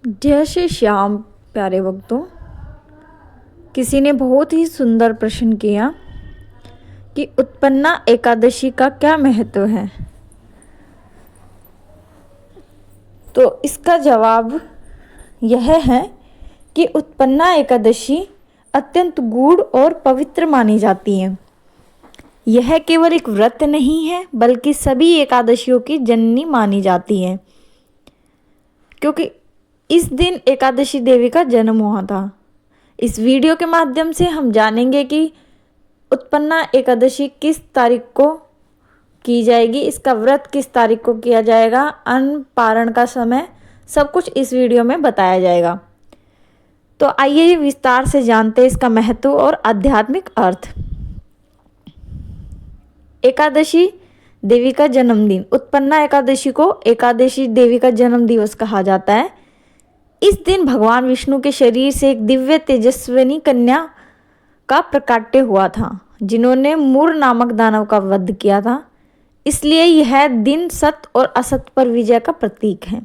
जय श्री श्याम प्यारे भक्तों। किसी ने बहुत ही सुंदर प्रश्न किया कि उत्पन्ना एकादशी का क्या महत्व है। तो इसका जवाब यह है कि उत्पन्ना एकादशी अत्यंत गूढ़ और पवित्र मानी जाती है। यह केवल एक व्रत नहीं है बल्कि सभी एकादशियों की जननी मानी जाती है, क्योंकि इस दिन एकादशी देवी का जन्म हुआ था। इस वीडियो के माध्यम से हम जानेंगे कि उत्पन्ना एकादशी किस तारीख को की जाएगी, इसका व्रत किस तारीख को किया जाएगा, अन्न पारण का समय, सब कुछ इस वीडियो में बताया जाएगा। तो आइए विस्तार से जानते हैं इसका महत्व और आध्यात्मिक अर्थ। एकादशी देवी का जन्मदिन। उत्पन्ना एकादशी को एकादशी देवी का जन्म दिवस कहा जाता है। इस दिन भगवान विष्णु के शरीर से एक दिव्य तेजस्विनी कन्या का प्रकाट्य हुआ था, जिन्होंने मूर नामक दानव का वध किया था। इसलिए यह दिन सत्य और असत्य पर विजय का प्रतीक है।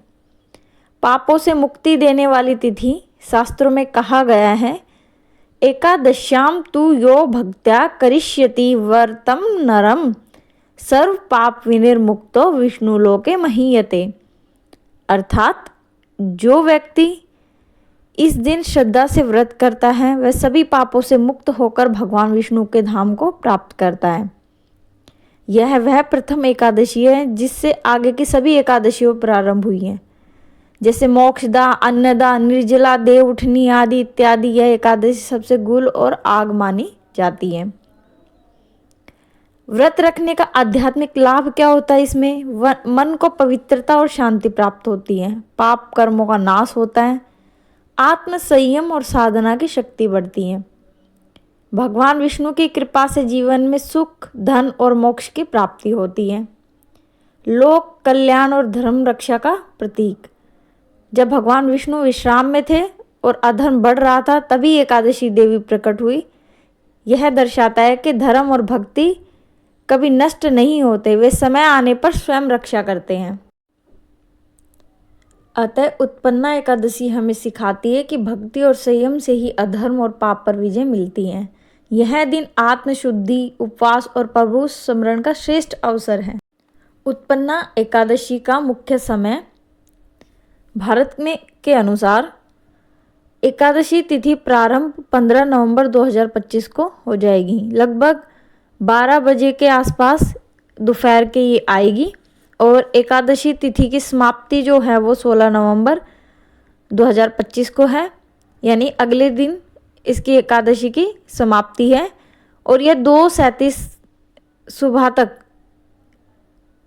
पापों से मुक्ति देने वाली तिथि। शास्त्रों में कहा गया है, एकादश्याम तु यो भक्त्या करिष्यति व्रतम नरम सर्व पाप विनिर्मुक्तो विष्णु लोके महीयते। अर्थात जो व्यक्ति इस दिन श्रद्धा से व्रत करता है वह सभी पापों से मुक्त होकर भगवान विष्णु के धाम को प्राप्त करता है। यह वह प्रथम एकादशी है जिससे आगे की सभी एकादशियों प्रारंभ हुई हैं, जैसे मोक्षदा, अन्नदा, निर्जला, देव उठनी आदि इत्यादि। यह एकादशी सबसे गुल और आग मानी जाती है। व्रत रखने का आध्यात्मिक लाभ क्या होता है इसमें? मन को पवित्रता और शांति प्राप्त होती है, पाप कर्मों का नाश होता है, आत्म संयम और साधना की शक्ति बढ़ती है। भगवान विष्णु की कृपा से जीवन में सुख, धन और मोक्ष की प्राप्ति होती है। लोक कल्याण और धर्म रक्षा का प्रतीक। जब भगवान विष्णु विश्राम में थे और अधर्म बढ़ रहा था, तभी एकादशी देवी प्रकट हुई। यह दर्शाता है कि धर्म और भक्ति कभी नष्ट नहीं होते, वे समय आने पर स्वयं रक्षा करते हैं। अतः उत्पन्ना एकादशी हमें सिखाती है कि भक्ति और संयम से ही अधर्म और पाप पर विजय मिलती है। यह दिन आत्मशुद्धि, उपवास और प्रभु स्मरण का श्रेष्ठ अवसर है। उत्पन्ना एकादशी का मुख्य समय। भारत में के अनुसार एकादशी तिथि प्रारंभ 15 नवंबर 2025 को हो जाएगी। लगभग 12 बजे के आसपास दोपहर के ये आएगी और एकादशी तिथि की समाप्ति जो है वो 16 नवंबर 2025 को है, यानी अगले दिन इसकी एकादशी की समाप्ति है और यह 2:37 सुबह तक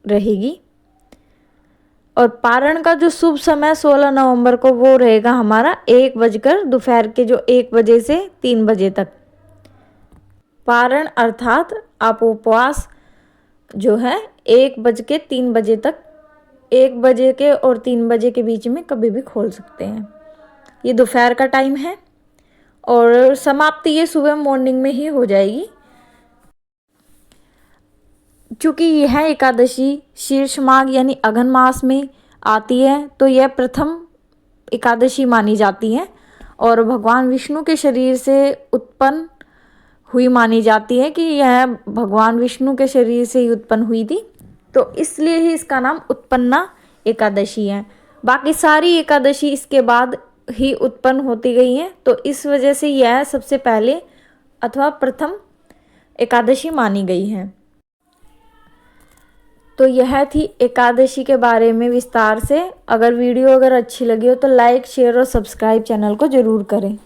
रहेगी। और पारण का जो शुभ समय 16 नवंबर को वो रहेगा हमारा 1 बजकर दोपहर के जो 1 बजे से 3 बजे तक। पारण अर्थात आप उपवास जो है 1 बज के 3 बजे तक, 1 बजे के और 3 बजे के बीच में कभी भी खोल सकते हैं। ये दोपहर का टाइम है और समाप्ति ये सुबह मॉर्निंग में ही हो जाएगी। चूँकि यह एकादशी शीर्ष माघ यानी अघन मास में आती है, तो यह प्रथम एकादशी मानी जाती है और भगवान विष्णु के शरीर से उत्पन्न हुई मानी जाती है कि यह भगवान विष्णु के शरीर से ही उत्पन्न हुई थी, तो इसलिए ही इसका नाम उत्पन्ना एकादशी है। बाकी सारी एकादशी इसके बाद ही उत्पन्न होती गई हैं, तो इस वजह से यह सबसे पहले अथवा प्रथम एकादशी मानी गई है। तो यह थी एकादशी के बारे में विस्तार से। अगर वीडियो अच्छी लगी हो तो लाइक, शेयर और सब्सक्राइब चैनल को ज़रूर करें।